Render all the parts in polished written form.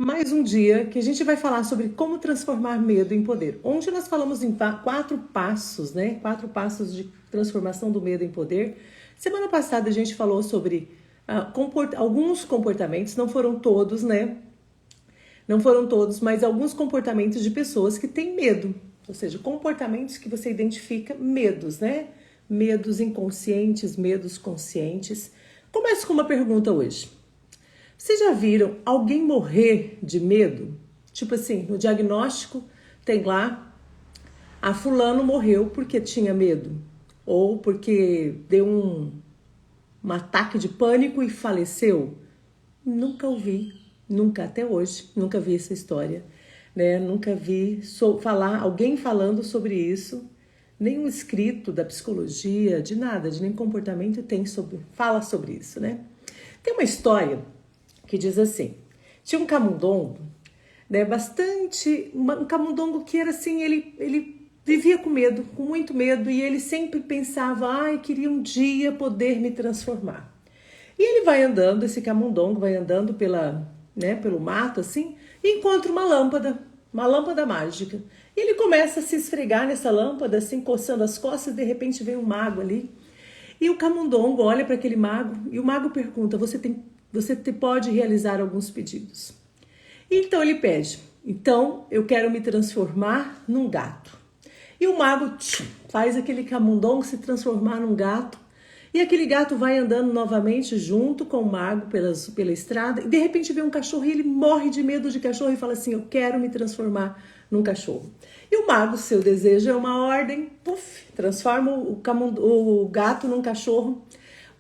Mais um dia que a gente vai falar sobre como transformar medo em poder. Onde nós falamos em 4 passos, né? 4 passos de transformação do medo em poder. Semana passada a gente falou sobre alguns comportamentos, não foram todos, né? Não foram todos, mas alguns comportamentos de pessoas que têm medo. Ou seja, comportamentos que você identifica medos, né? Medos inconscientes, medos conscientes. Começo com uma pergunta hoje. Vocês já viram alguém morrer de medo? Tipo assim, no diagnóstico tem lá, a fulano morreu porque tinha medo. Ou porque deu um ataque de pânico e faleceu. Nunca ouvi, nunca até hoje, nunca vi essa história. Né? Nunca vi alguém falando sobre isso. Nenhum escrito da psicologia, de nada, de nem comportamento fala sobre isso. Né? Tem uma história que diz assim, tinha um camundongo, né, um camundongo que era assim, ele vivia com medo, com muito medo, e ele sempre pensava, queria um dia poder me transformar. E ele vai andando, esse camundongo vai andando pelo mato, assim, e encontra uma lâmpada mágica. E ele começa a se esfregar nessa lâmpada, assim, coçando as costas, e de repente vem um mago ali. E o camundongo olha para aquele mago, e o mago pergunta, você pode realizar alguns pedidos. Então ele pede, eu quero me transformar num gato. E o mago faz aquele camundongo se transformar num gato. E aquele gato vai andando novamente junto com o mago pela estrada. E de repente vê um cachorro e ele morre de medo de cachorro e fala assim, eu quero me transformar num cachorro. E o mago, seu desejo é uma ordem, transforma o gato num cachorro.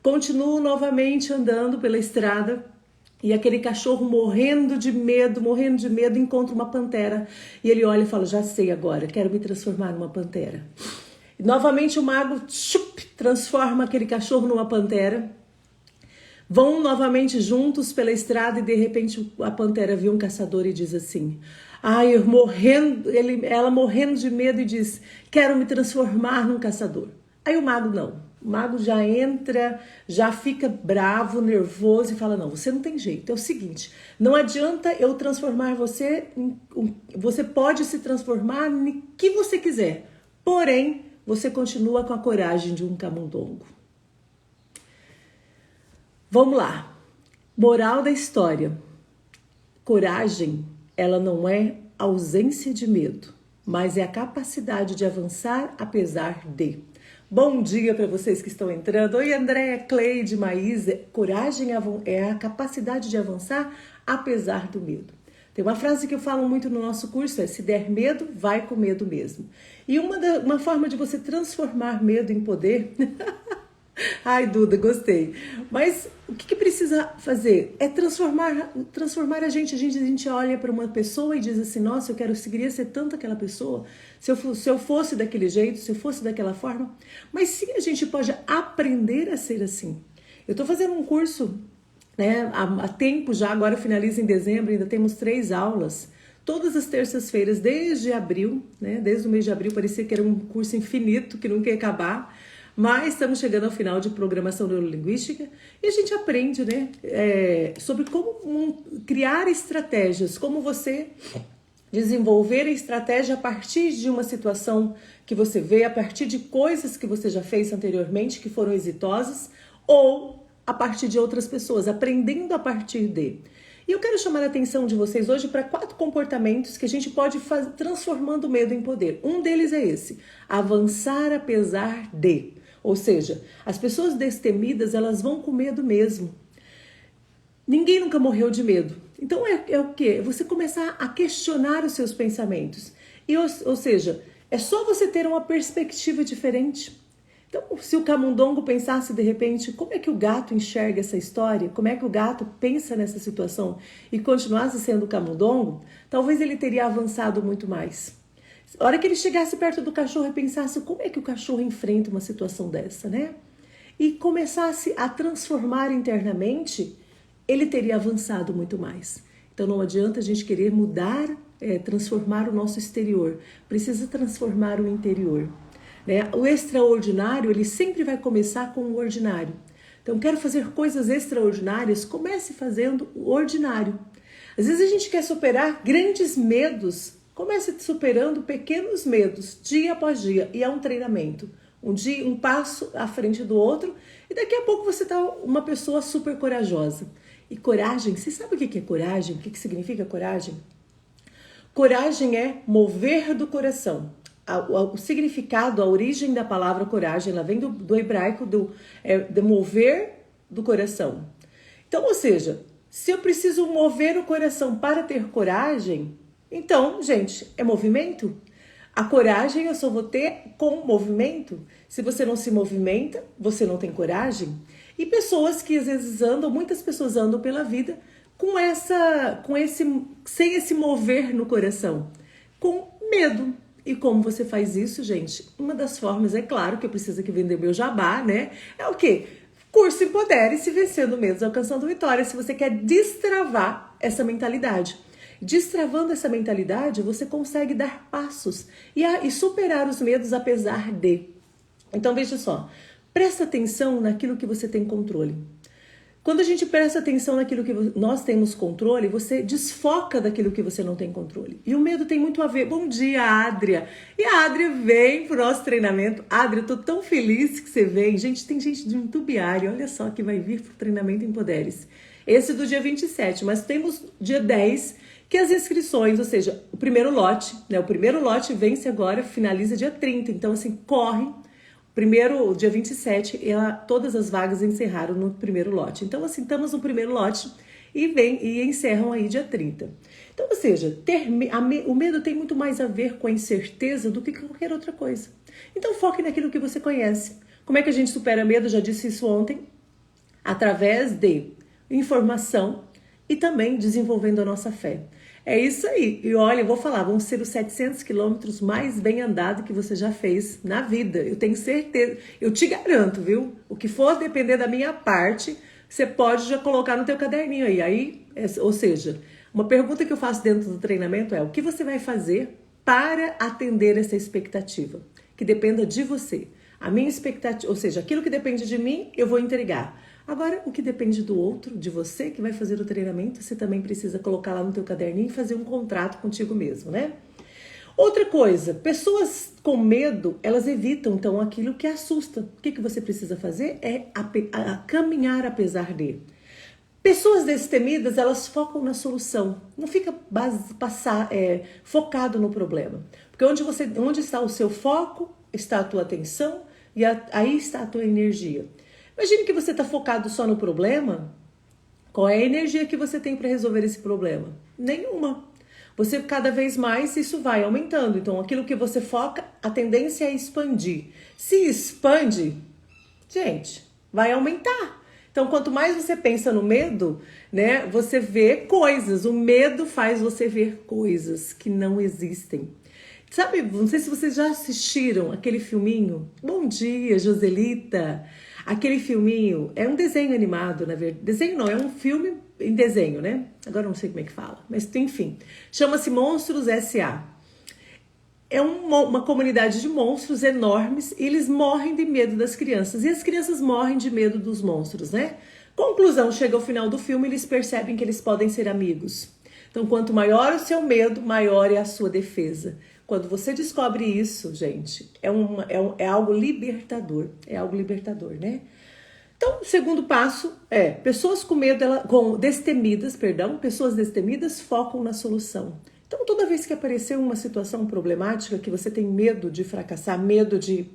Continuo novamente andando pela estrada e aquele cachorro morrendo de medo, encontra uma pantera. E ele olha e fala, já sei agora, quero me transformar numa pantera. E novamente o mago transforma aquele cachorro numa pantera. Vão novamente juntos pela estrada e de repente a pantera vê um caçador e diz assim, ela morrendo de medo e diz, quero me transformar num caçador. Aí o mago não. O mago já entra, já fica bravo, nervoso e fala, não, você não tem jeito. É o seguinte, não adianta eu transformar você, você pode se transformar no que você quiser. Porém, você continua com a coragem de um camundongo. Vamos lá. Moral da história. Coragem, ela não é ausência de medo, mas é a capacidade de avançar apesar de. Bom dia para vocês que estão entrando. Oi, Andréia, Cleide, Maísa. Coragem é a capacidade de avançar apesar do medo. Tem uma frase que eu falo muito no nosso curso, se der medo, vai com medo mesmo. E uma forma de você transformar medo em poder... Ai, Duda, gostei. Mas o que precisa fazer? É transformar a gente. A gente olha para uma pessoa e diz assim, nossa, queria ser tanto aquela pessoa. Se eu fosse daquele jeito, se eu fosse daquela forma. Mas sim, a gente pode aprender a ser assim. Eu estou fazendo um curso, né, há tempo já, agora finaliza em dezembro, ainda temos 3 aulas. Todas as terças-feiras, desde abril, né, desde o mês de abril, parecia que era um curso infinito, que nunca ia acabar. Mas estamos chegando ao final de programação neurolinguística e a gente aprende, né, sobre como criar estratégias, como você desenvolver a estratégia a partir de uma situação que você vê, a partir de coisas que você já fez anteriormente que foram exitosas ou a partir de outras pessoas, aprendendo a partir de. E eu quero chamar a atenção de vocês hoje para 4 comportamentos que a gente pode fazer transformando o medo em poder. Um deles é esse, avançar apesar de. Ou seja, as pessoas destemidas, elas vão com medo mesmo. Ninguém nunca morreu de medo. Então é o quê? Você começar a questionar os seus pensamentos. Ou seja, é só você ter uma perspectiva diferente. Então, se o camundongo pensasse de repente, como é que o gato enxerga essa história? Como é que o gato pensa nessa situação? E continuasse sendo camundongo, talvez ele teria avançado muito mais. A hora que ele chegasse perto do cachorro e pensasse como é que o cachorro enfrenta uma situação dessa, né? E começasse a transformar internamente, ele teria avançado muito mais. Então não adianta a gente querer mudar, transformar o nosso exterior. Precisa transformar o interior. Né? O extraordinário, ele sempre vai começar com o ordinário. Então quero fazer coisas extraordinárias, comece fazendo o ordinário. Às vezes a gente quer superar grandes medos. Comece superando pequenos medos, dia após dia. E é um treinamento. Um dia, um passo à frente do outro. E daqui a pouco você está uma pessoa super corajosa. E coragem, você sabe o que é coragem? O que significa coragem? Coragem é mover do coração. O significado, a origem da palavra coragem, ela vem do hebraico, de mover do coração. Então, ou seja, se eu preciso mover o coração para ter coragem, então, gente, é movimento. A coragem eu só vou ter com movimento. Se você não se movimenta, você não tem coragem. E pessoas que às vezes andam, muitas pessoas andam pela vida sem esse mover no coração, com medo. E como você faz isso, gente? Uma das formas, é claro que eu preciso aqui vender meu jabá, né? É o quê? Curso Empodere-se, vencendo medos, alcançando vitória. Se você quer destravar essa mentalidade. Destravando essa mentalidade, você consegue dar passos e superar os medos apesar de. Então veja só, presta atenção naquilo que você tem controle. Quando a gente presta atenção naquilo que nós temos controle, você desfoca daquilo que você não tem controle. E o medo tem muito a ver. Bom dia, Adria. E a Adria vem pro nosso treinamento. Adria, eu tô tão feliz que você vem. Gente, tem gente de Itubiari, olha só, que vai vir pro treinamento Empodere-se. Esse do dia 27, mas temos dia 10, que as inscrições, ou seja, o primeiro lote, né? O primeiro lote vence agora, finaliza dia 30. Então, assim, corre. Primeiro, dia 27, todas as vagas encerraram no primeiro lote. Então, assim, estamos no primeiro lote e encerram aí dia 30. Então, ou seja, o medo tem muito mais a ver com a incerteza do que qualquer outra coisa. Então, foque naquilo que você conhece. Como é que a gente supera medo? Eu já disse isso ontem. Através de informação e também desenvolvendo a nossa fé. É isso aí. E olha, eu vou falar, vão ser os 700 quilômetros mais bem andados que você já fez na vida. Eu tenho certeza, eu te garanto, viu? O que for depender da minha parte, você pode já colocar no teu caderninho aí. Ou seja, uma pergunta que eu faço dentro do treinamento é: o que você vai fazer para atender essa expectativa? Que dependa de você. A minha expectativa, ou seja, aquilo que depende de mim, eu vou entregar. Agora, o que depende do outro, de você que vai fazer o treinamento, você também precisa colocar lá no teu caderninho e fazer um contrato contigo mesmo, né? Outra coisa, pessoas com medo, elas evitam, então, aquilo que assusta. O que você precisa fazer é caminhar apesar de. Pessoas destemidas, elas focam na solução. Não fica focado no problema. Porque onde está o seu foco, está a tua atenção e aí está a tua energia. Imagine que você está focado só no problema. Qual é a energia que você tem para resolver esse problema? Nenhuma. Você cada vez mais isso vai aumentando. Então, aquilo que você foca, a tendência é expandir. Se expande, gente, vai aumentar. Então, quanto mais você pensa no medo, né, você vê coisas. O medo faz você ver coisas que não existem. Sabe, não sei se vocês já assistiram aquele filminho. Bom dia, Joselita. Aquele filminho é um desenho animado, na verdade. Desenho não, é um filme em desenho, né? Agora eu não sei como é que fala, mas enfim. Chama-se Monstros S.A. É uma comunidade de monstros enormes e eles morrem de medo das crianças. E as crianças morrem de medo dos monstros, né? Conclusão, chega ao final do filme, eles percebem que eles podem ser amigos. Então, quanto maior o seu medo, maior é a sua defesa. Quando você descobre isso, gente, é algo libertador. É algo libertador, né? Então, o segundo passo é, pessoas pessoas destemidas focam na solução. Então, toda vez que aparecer uma situação problemática, que você tem medo de fracassar, medo de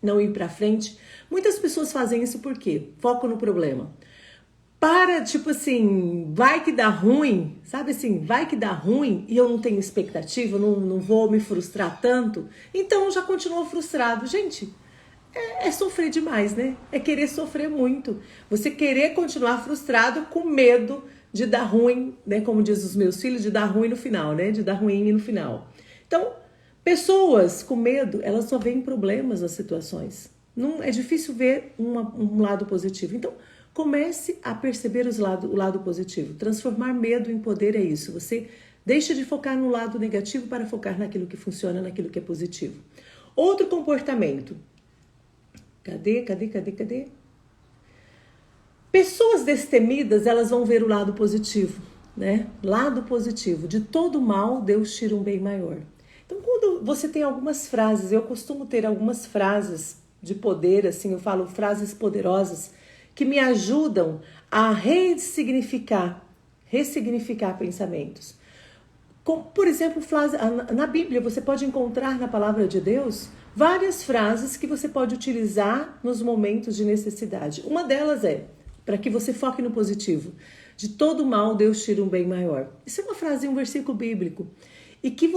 não ir para frente, muitas pessoas fazem isso por quê? Focam no problema. Tipo assim, vai que dá ruim, sabe assim, vai que dá ruim e eu não tenho expectativa, não vou me frustrar tanto, então já continuo frustrado. Gente, é sofrer demais, né? É querer sofrer muito. Você querer continuar frustrado com medo de dar ruim, né? Como diz os meus filhos, de dar ruim no final, né? De dar ruim no final. Então, pessoas com medo, elas só veem problemas nas situações. Não, é difícil ver um lado positivo. Então, comece a perceber o lado positivo. Transformar medo em poder é isso. Você deixa de focar no lado negativo para focar naquilo que funciona, naquilo que é positivo. Outro comportamento. Cadê? Pessoas destemidas, elas vão ver o lado positivo. né? Lado positivo. De todo mal, Deus tira um bem maior. Então, quando você tem algumas frases, eu costumo ter algumas frases de poder, assim, eu falo frases poderosas, que me ajudam a ressignificar pensamentos. Como, por exemplo, na Bíblia você pode encontrar na palavra de Deus várias frases que você pode utilizar nos momentos de necessidade. Uma delas é, para que você foque no positivo, de todo mal Deus tira um bem maior. Isso é uma frase, um versículo bíblico. E que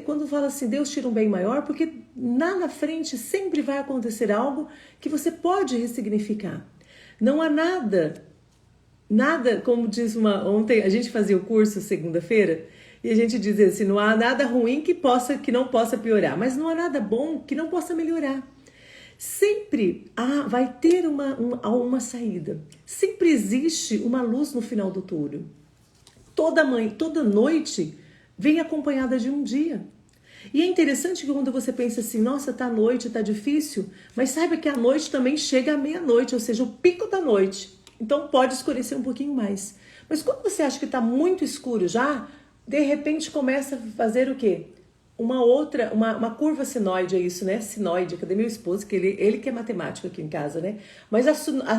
quando fala assim, Deus tira um bem maior, porque lá na frente sempre vai acontecer algo que você pode ressignificar. Não há nada, como diz ontem a gente fazia o curso segunda-feira, e a gente dizia assim, não há nada ruim que não possa piorar, mas não há nada bom que não possa melhorar. Sempre vai ter uma saída. Sempre existe uma luz no final do túnel. Toda noite vem acompanhada de um dia. E é interessante que quando você pensa assim, nossa, tá noite, tá difícil, mas saiba que a noite também chega à meia-noite, ou seja, o pico da noite. Então pode escurecer um pouquinho mais. Mas quando você acha que tá muito escuro já, de repente começa a fazer o quê? Uma curva sinoide, é isso, né? Sinoide, cadê meu esposo? Que ele que é matemático aqui em casa, né? Mas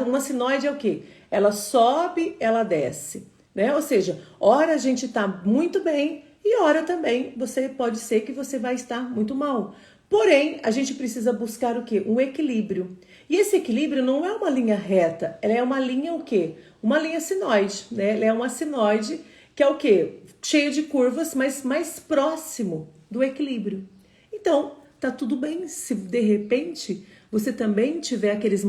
uma sinoide é o quê? Ela sobe, ela desce, né? Ou seja, ora a gente tá muito bem e ora também pode ser que você vai estar muito mal. Porém, a gente precisa buscar o quê? Um equilíbrio. E esse equilíbrio não é uma linha reta, ela é uma linha o quê? Uma linha sinoide, né? Ela é uma sinoide que é o quê? Cheio de curvas, mas mais próximo do equilíbrio. Então, tá tudo bem se de repente você também tiver aqueles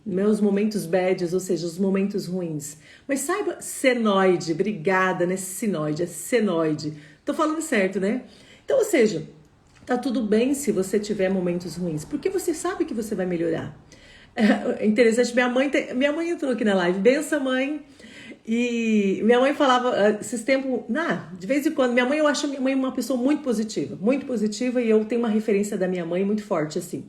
meus momentos bads, ou seja, os momentos ruins. Mas saiba, senoide, obrigada, né? Sinoide, é senoide. Tô falando certo, né? Então, ou seja, tá tudo bem se você tiver momentos ruins, porque você sabe que você vai melhorar. É interessante, minha mãe entrou aqui na live. Benção, mãe. E minha mãe falava esses tempos, de vez em quando, eu acho minha mãe uma pessoa muito positiva, e eu tenho uma referência da minha mãe muito forte, assim.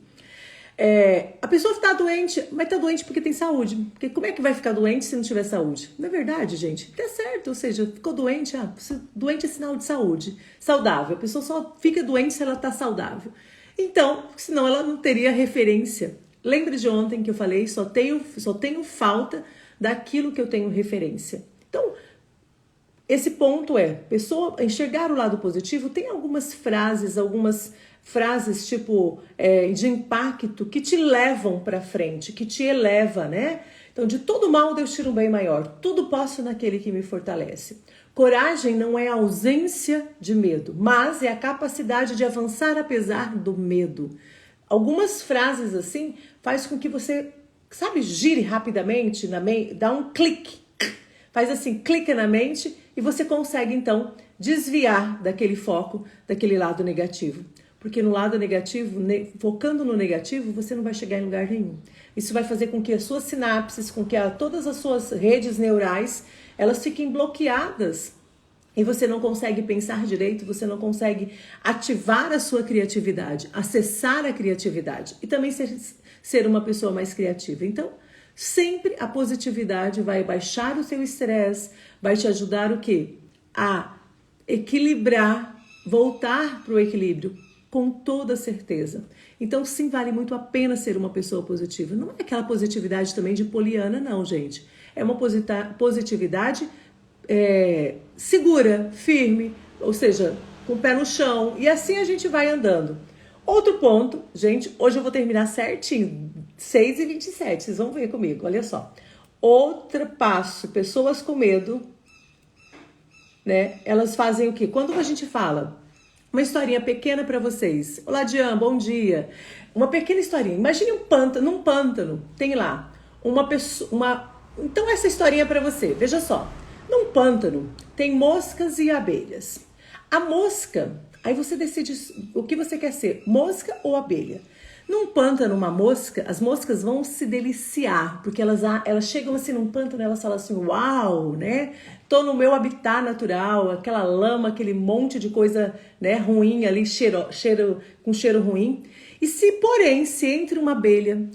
A pessoa está doente, mas está doente porque tem saúde. Porque como é que vai ficar doente se não tiver saúde? Não é verdade, gente? Tá certo, ou seja, ficou doente, doente é sinal de saúde, saudável. A pessoa só fica doente se ela está saudável. Então, senão ela não teria referência. Lembra de ontem que eu falei, só tenho falta daquilo que eu tenho referência. Então, esse ponto pessoa enxergar o lado positivo. Tem algumas frases tipo de impacto que te levam para frente, que te eleva, né? Então, de todo mal Deus tira um bem maior. Tudo posso naquele que me fortalece. Coragem não é a ausência de medo, mas é a capacidade de avançar apesar do medo. Algumas frases assim faz com que você, gire rapidamente na mente, dá um clique, faz assim, clica na mente e você consegue então desviar daquele foco, daquele lado negativo. Porque no lado negativo, focando no negativo, você não vai chegar em lugar nenhum. Isso vai fazer com que as suas sinapses, com que todas as suas redes neurais, elas fiquem bloqueadas. E você não consegue pensar direito, você não consegue ativar a sua criatividade, acessar a criatividade e também ser uma pessoa mais criativa. Então, sempre a positividade vai baixar o seu estresse, vai te ajudar o quê? A equilibrar, voltar para o equilíbrio, com toda certeza. Então, sim, vale muito a pena ser uma pessoa positiva. Não é aquela positividade também de poliana, não, gente. É uma positividade segura, firme, ou seja, com o pé no chão. E assim a gente vai andando. Outro ponto, gente, hoje eu vou terminar certinho, 6h27, vocês vão ver comigo, olha só. Outro passo, pessoas com medo, né? Elas fazem o quê? Quando a gente fala, uma historinha pequena para vocês. Olá, Diane, bom dia. Uma pequena historinha. Imagine num pântano, tem lá uma pessoa, Então essa historinha é para você. Veja só. Num pântano tem moscas e abelhas. A mosca, aí você decide o que você quer ser, mosca ou abelha. Num pântano, as moscas vão se deliciar, porque elas chegam assim num pântano e elas falam assim, uau, né? Tô no meu habitat natural, aquela lama, aquele monte de coisa, né, ruim ali, com cheiro ruim. E se entra uma abelha,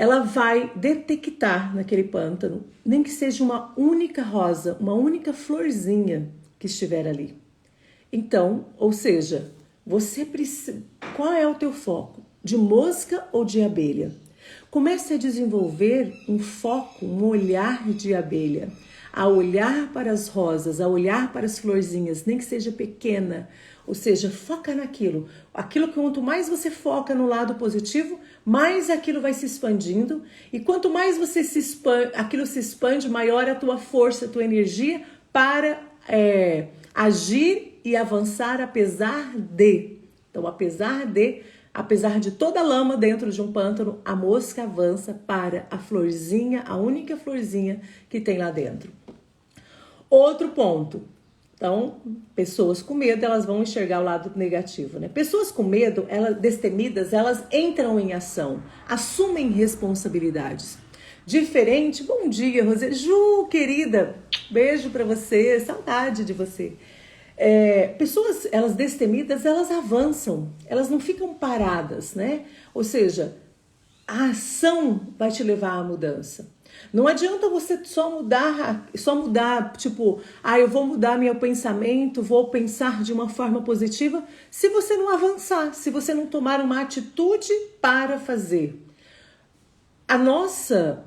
ela vai detectar naquele pântano, nem que seja uma única rosa, uma única florzinha que estiver ali. Então, ou seja, você precisa. Qual é o teu foco? De mosca ou de abelha? Comece a desenvolver um foco, um olhar de abelha, a olhar para as rosas, a olhar para as florzinhas, nem que seja pequena. Ou seja, foca naquilo. Aquilo que quanto mais você foca no lado positivo, mais aquilo vai se expandindo. E quanto mais você aquilo se expande, maior é a tua força, a tua energia para agir e avançar apesar de. Então, apesar de toda a lama dentro de um pântano, a mosca avança para a florzinha, a única florzinha que tem lá dentro. Outro ponto. Então, pessoas com medo, elas vão enxergar o lado negativo, né? Pessoas com medo, destemidas, elas entram em ação, assumem responsabilidades. Diferente, bom dia, Rosê. Ju, querida, beijo pra você, saudade de você. Pessoas, elas destemidas, elas avançam, elas não ficam paradas, né? Ou seja, a ação vai te levar à mudança. Não adianta você só mudar, tipo, eu vou mudar meu pensamento, vou pensar de uma forma positiva, se você não avançar, se você não tomar uma atitude para fazer. A nossa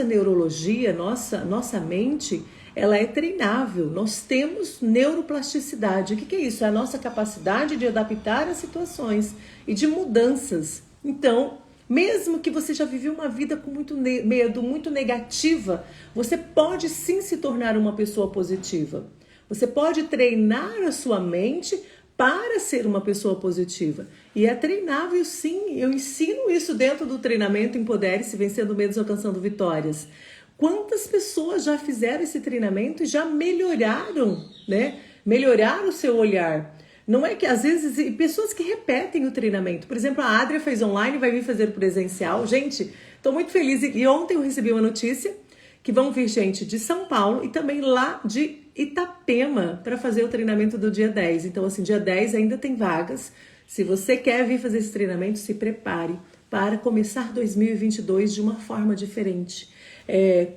neurologia, nossa mente, ela é treinável. Nós temos neuroplasticidade. O que é isso? É a nossa capacidade de adaptar as situações e de mudanças. Então, mesmo que você já viveu uma vida com muito medo, muito negativa, você pode sim se tornar uma pessoa positiva. Você pode treinar a sua mente para ser uma pessoa positiva. E é treinável sim, eu ensino isso dentro do treinamento Empodere-se, Vencendo Medos, Alcançando Vitórias. Quantas pessoas já fizeram esse treinamento e já melhoraram, né? Melhoraram o seu olhar. Não é que às vezes, pessoas que repetem o treinamento. Por exemplo, a Adria fez online, vai vir fazer presencial. Gente, estou muito feliz. E ontem eu recebi uma notícia que vão vir gente de São Paulo e também lá de Itapema para fazer o treinamento do dia 10. Então, assim, dia 10 ainda tem vagas. Se você quer vir fazer esse treinamento, se prepare para começar 2022 de uma forma diferente.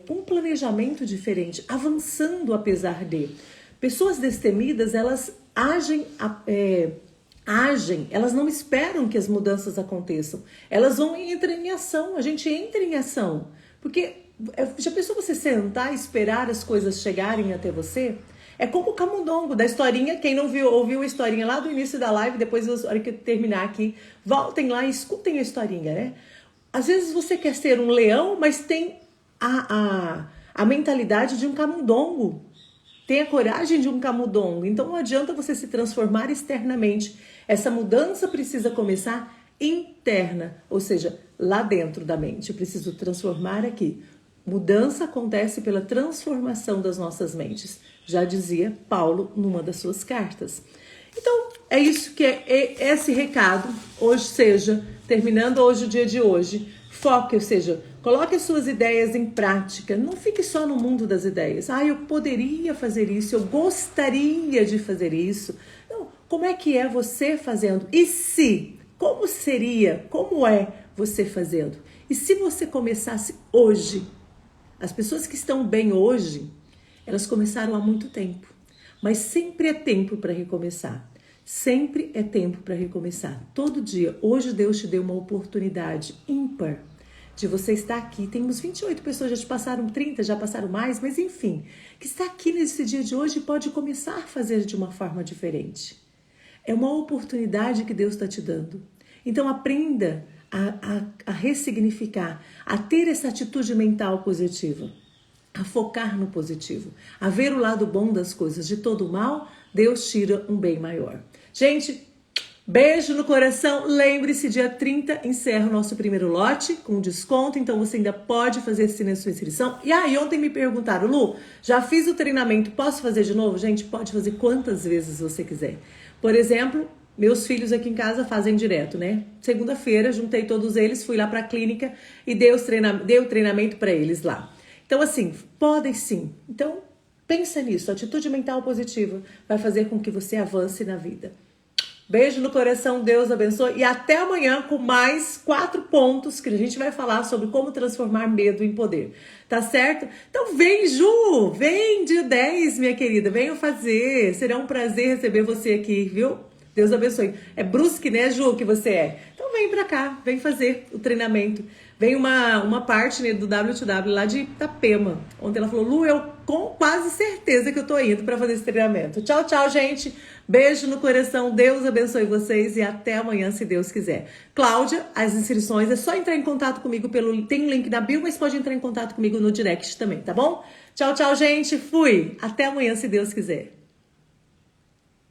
Com um planejamento diferente, avançando apesar de. Pessoas destemidas, elas agem, elas não esperam que as mudanças aconteçam. Elas vão e entram em ação, a gente entra em ação. Porque já pensou você sentar e esperar as coisas chegarem até você? É como o camundongo da historinha. Quem não ouviu a historinha lá do início da live, depois na hora que eu terminar aqui, voltem lá e escutem a historinha, né? Às vezes você quer ser um leão, mas tem a mentalidade de um camundongo. Tem a coragem de um camundongo. Então não adianta você se transformar externamente. Essa mudança precisa começar interna, ou seja, lá dentro da mente. Eu preciso transformar aqui. Mudança acontece pela transformação das nossas mentes. Já dizia Paulo numa das suas cartas. Então, é isso que é esse recado. Hoje seja, terminando hoje o dia de hoje, foque, ou seja, coloque as suas ideias em prática. Não fique só no mundo das ideias. Eu poderia fazer isso, eu gostaria de fazer isso. Não, como é que é você fazendo? E se? Como seria? Como é você fazendo? E se você começasse hoje? As pessoas que estão bem hoje, elas começaram há muito tempo. Mas sempre é tempo para recomeçar. Sempre é tempo para recomeçar. Todo dia. Hoje Deus te deu uma oportunidade ímpar de você estar aqui. Temos 28 pessoas, já te passaram 30, já passaram mais, mas enfim, que está aqui nesse dia de hoje e pode começar a fazer de uma forma diferente. É uma oportunidade que Deus está te dando. Então aprenda a ressignificar, a ter essa atitude mental positiva, a focar no positivo, a ver o lado bom das coisas. De todo o mal, Deus tira um bem maior. Gente, beijo no coração. Lembre-se, dia 30 encerra o nosso primeiro lote com desconto, então você ainda pode fazer a sua inscrição. E ontem me perguntaram, Lu, já fiz o treinamento, posso fazer de novo? Gente, pode fazer quantas vezes você quiser. Por exemplo, meus filhos aqui em casa fazem direto, né? Segunda-feira, juntei todos eles, fui lá para a clínica e dei o treinamento para eles lá. Então, assim, podem sim. Então, pensa nisso. A atitude mental positiva vai fazer com que você avance na vida. Beijo no coração, Deus abençoe. E até amanhã com mais 4 pontos que a gente vai falar sobre como transformar medo em poder. Tá certo? Então vem, Ju! Vem dia 10, minha querida. Venham fazer. Será um prazer receber você aqui, viu? Deus abençoe. É Brusque, né, Ju, que você é? Então vem pra cá, vem fazer o treinamento. Vem uma parte, né, do W2W lá de Itapema. Ontem ela falou, Lu, eu com quase certeza que eu tô indo pra fazer esse treinamento. Tchau, tchau, gente. Beijo no coração. Deus abençoe vocês e até amanhã, se Deus quiser. Cláudia, as inscrições, é só entrar em contato comigo tem um link na bio, mas pode entrar em contato comigo no direct também, tá bom? Tchau, tchau, gente. Fui. Até amanhã, se Deus quiser.